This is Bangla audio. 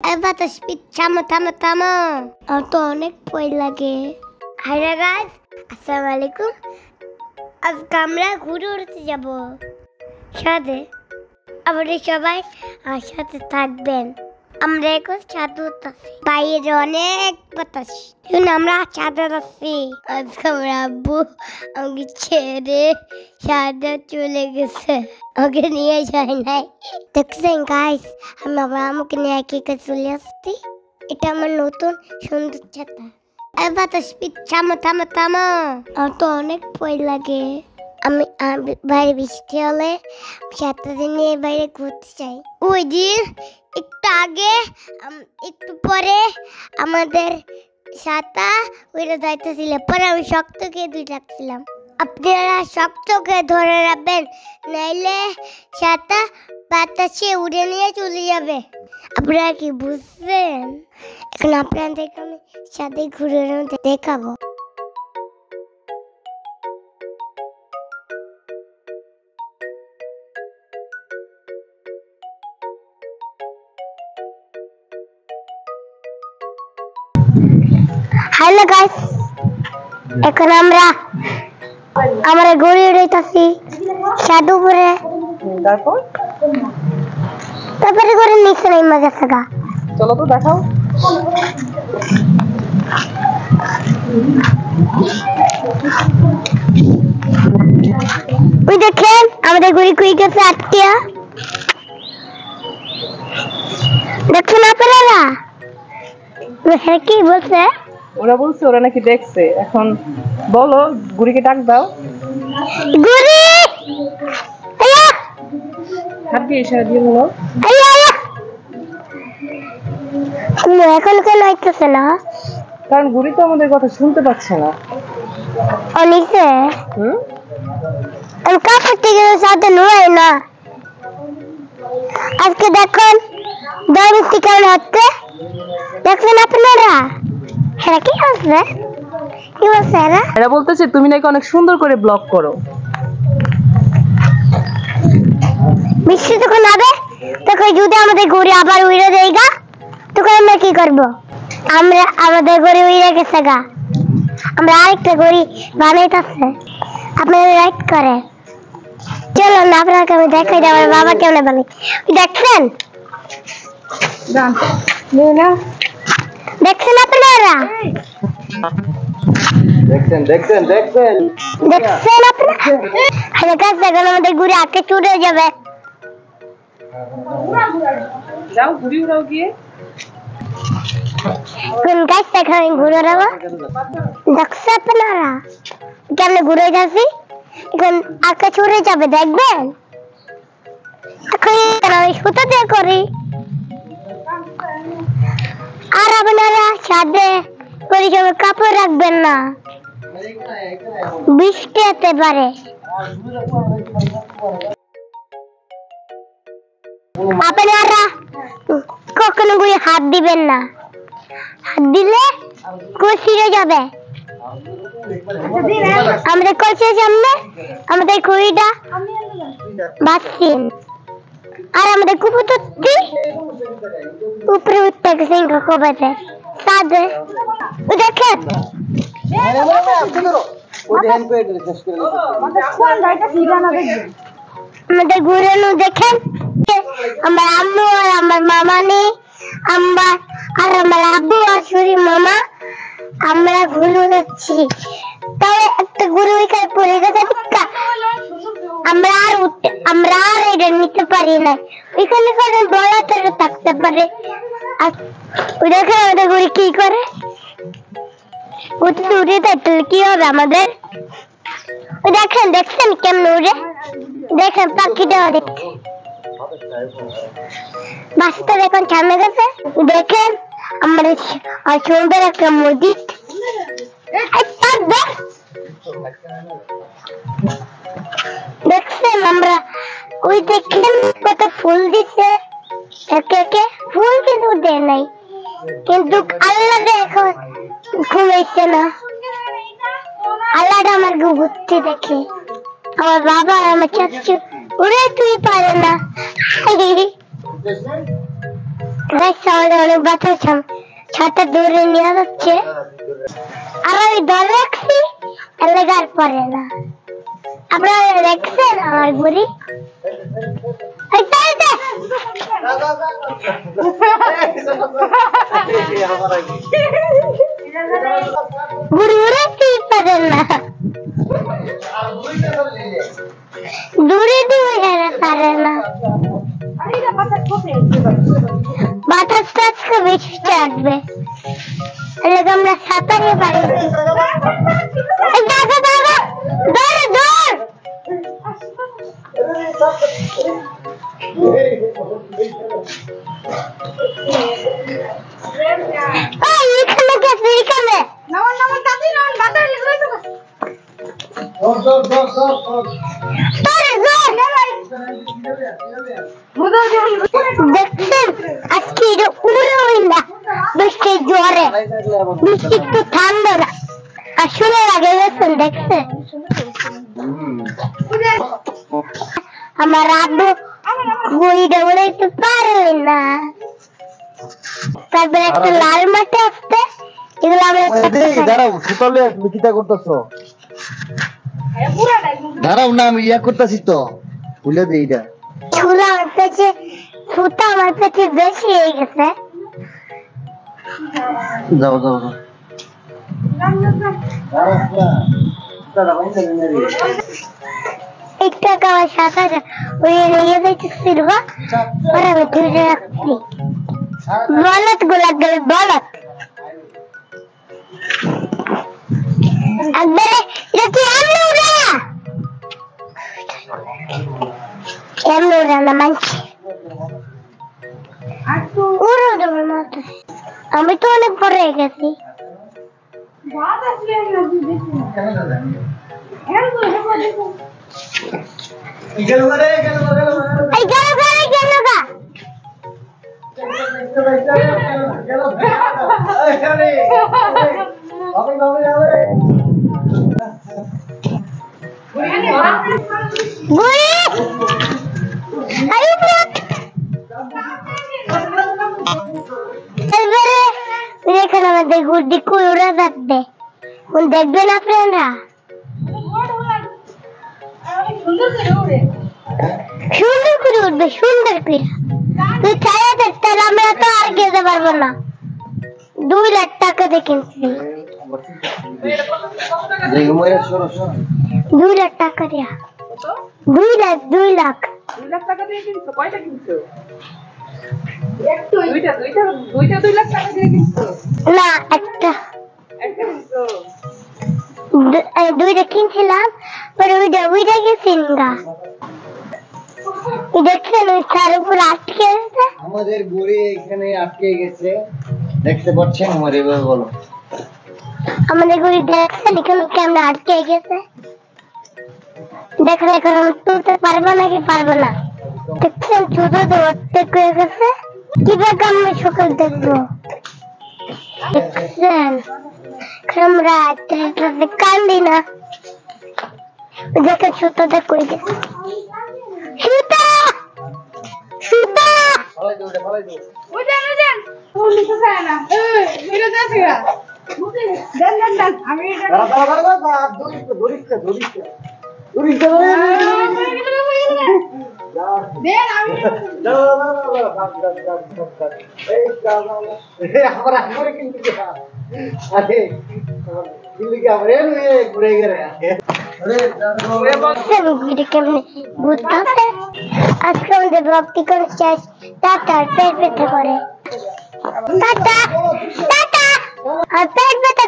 বাতাস থামো থামো থামো, আমার তো অনেক ভয় লাগে। হাই গাইস, আসসালামু আলাইকুম। আজকে আমরা ঘুরে উড়তে যাব ছাদে। আপনারা সবাই আমার সাথে থাকবেন। আমরা এখন ছাদে উঠতেছি, বাইরে অনেক বাতাস, আমরা ছাদে যাচ্ছি। আজকে আমার আব্বু আমাকে ছেড়ে ছাদে চলে গেছে, ওকে নিয়ে যায় নাই। দেখছেন গাইস, আমি আবার আমাকে নিয়ে একে চলে আসছি। এটা আমার নতুন সুন্দর ছাতা। বাতাস থামো থামো থামো, আমার তো অনেক ভয় লাগে। আমি বাইরে বৃষ্টি হলে ছাতা নিয়ে বাইরে ঘুরতে চাই। ওই দিন একটু আগে একটু পরে আমাদের ছাতা উড়ে যাইতেছিল, পরে আমি শক্ত করে ধরে রাখছিলাম। আপনারা শক্ত করে ধরে রাখবেন, নাইলে ছাতা বাতাসে উড়ে নিয়ে চলে যাবে। আপনারা কি বুঝছেন? এখন আপনাদেরকে আমি ছাদে ঘুরে দেখাবো। হ্যালো গাইস, এখন আমরা ঘুরে উড়াইতেছি ছাদ উপরে। তারপরে করে নিচে নাই মজা থাকা। চলো তো দেখাও। ওই দেখেন আমাদের ঘুরি কুই গেছে আটকিয়া। দেখছেন আপনারা? কি বলছে? ওরা বলছে ওরা নাকি দেখছে। এখন বলো, গুড়িকে ডাক দাও। গুড়ি আয়া, হাত দিয়ে ইশারা দিয়ে বলো। আয়া আয়া। এখন কেন আইতেছে না? কারণ গুড়ি তো আমাদের কথা শুনতে পাচ্ছে না। ও নিচে আমি কাপড় থেকে সাথে নুয়াই না। আজকে দেখুন দৌড়ি কেমন হচ্ছে, দেখছেন আপনারা? হ্যাঁ কি হচ্ছে? কি বলছে এরা? এরা বলতেছে তুমি নাকি অনেক সুন্দর করে ব্লগ করো। বৃষ্টি যখন হবে তখন যদি আমাদের ঘুরে আবার উড়ে যায় গা, তখন আমরা কি করবো? আমরা আমাদের ঘুরে উড়ে গেছে গা, আমরা আরেকটা ঘুড়ি বানাইতেছে। আপনারা লাইক করে চলো না, আপনাকে আমি দেখাই আমার বাবা কেমন বানাই। দেখছেন দেখছেন আপনারা? দেখছেন দেখছেন দেখছেন দেখছেন আপনারা? গাছ দেখেন আমাদের ঘুরে আঁকে চুড়ে যাবে। যাও ঘুরি উড়াও গিয়ে। কোন গাছ দেখেন ঘুরে যাবো? দেখছেন আপনারা কেমন ঘুরে যাচ্ছি? এখন আঁকে চুড়ে যাবে, দেখবেন। এখন আমি সুতো দিয়ে করি। আর আপনারা ছাদে করে যাবে, কাপড় রাখবেন না, বৃষ্টি হতে পারে। আপনারা কখনো করে হাত দিবেন না, হাত দিলে ছিঁড়ে যাবে। আমাদের কলসের সামনে আমাদের কুড়িটা বাঁচছেন, আর আমাদের কুপুরটি উপরে উঠতে গেছে কবেতে সাদে। দেখেন আমাদের ঘুরানো দেখেন। আমার আম্মু আর আমার মামা নেই, আর আমার আব্বু আর শরী মামা, আমরা ঘুরে যাচ্ছি। তবে একটা গুরু ওইখানে পড়ে গেছে, আমরা আর এটা নিতে পারি না। ওইখানে কোনো বড় তরে থাকতে পারে। আর ওই দেখে আমাদের গুড়ি কি করে, উঠে উঠে থাকলে কি হবে আমাদের? ওই দেখেন দেখছেন কেমন উড়ে, দেখেন পাখিটাও দেখতে। বাসটা এখন সামনে গেছে, দেখেন আমাদের সুন্দর একটা মসজিদ। দেখছেন আমরা ওই দেখেন কত ফুল দিচ্ছে, একে একে ফুল কিন্তু দেয় নাই, কিন্তু আল্লাহ এখন ঘুমাইছে না। আল্লাহটা আমার ঘুরতে দেখে, আমার বাবা আর আমার চাচু উড়ে তুই পারে না। দেখছি আমাদের অনেক বাচ্চা ছাতা দৌড়ে নিয়ে যাচ্ছে, আর আমি দল রাখছি এলাকার পরে না। আপনারা দেখছেন আমার ঘুড়ি? ঘুড়ি উড়াতেই পারেন না, দূরে দূরে পারে না। বাতাসটা আজকে বেশি চাটবে, আমরা ছাতা নিয়ে পারি। দেখছেন আজকে এটা উড়ে হইলা বৃষ্টির জোরে, বৃষ্টি একটু ঠান্ডা না আসলে লাগে গেছেন। দেখছেন আমার আব্বু ঘুড়িটা উড়াইতে পারলেন না। তারপরে একটা লাল মাঠে আসতে এগুলো দাঁড়াও, সুতলে তুমি কিটা করতেছো? দাঁড়াও না, আমি ইয়া করতেছি তো, খুলে দিই এটা। ছুলা আমার পেছে, ছুটা আমার পেছে বেশি হয়ে গেছে। যাও যাও যাও, একটা আমার সাথে ওই নিয়ে যাইতেছিল, ওরা আমি ধরে রাখছি। বলত গোলাপ গেল বলত একবারে। এটা কি এমনি উড়ে না, এমনি উড়ে না মানছি, উড়ে দেবো মাথা। আমি তো অনেক বড় হয়ে গেছি। দেখবেন আপনারা সুন্দর করে উঠবে, সুন্দর করে। তুই ছায়া দেখতে আমরা তো আর যেতে পারবো না। 2 লাখ টাকা দিয়ে কিনছি, 2 লাখ টাকা দিয়া, 2 লাখ 2 লাখ টাকা দিয়ে কিনছো? কয়টা কিনছো? দুইটা 2 লাখ টাকা দিয়ে কিনছো? না, একটা কিনছো। 2টা কিনছিলাম, পরে ওইটা গেছিল গা। দেখছেন ওই তার উপর আটকে গেছে, আমাদের ঘুড়ি এখানে আটকে গেছে, দেখতে পাচ্ছেন? আমার এভাবে বলো, আমাদের ঘুড়ি দেখছেন এখানে কেমন আটকে গেছে। দেখেন এখন আমি তুলতে পারবো নাকি পারবো না। দেখছেন ছোট তো অর্ধেক হয়ে গেছে, কিভাবে আমি সকাল দেখবো। দেখছেন আমরা কান্দি না, দেখে ছোটটা করে গেছে। সুতা সুতা আজকে আমাদের ভক্তি করে শেষ। টাটা, পেট ব্যথা করে, টাটা টাটা, আর পেট ব্যথা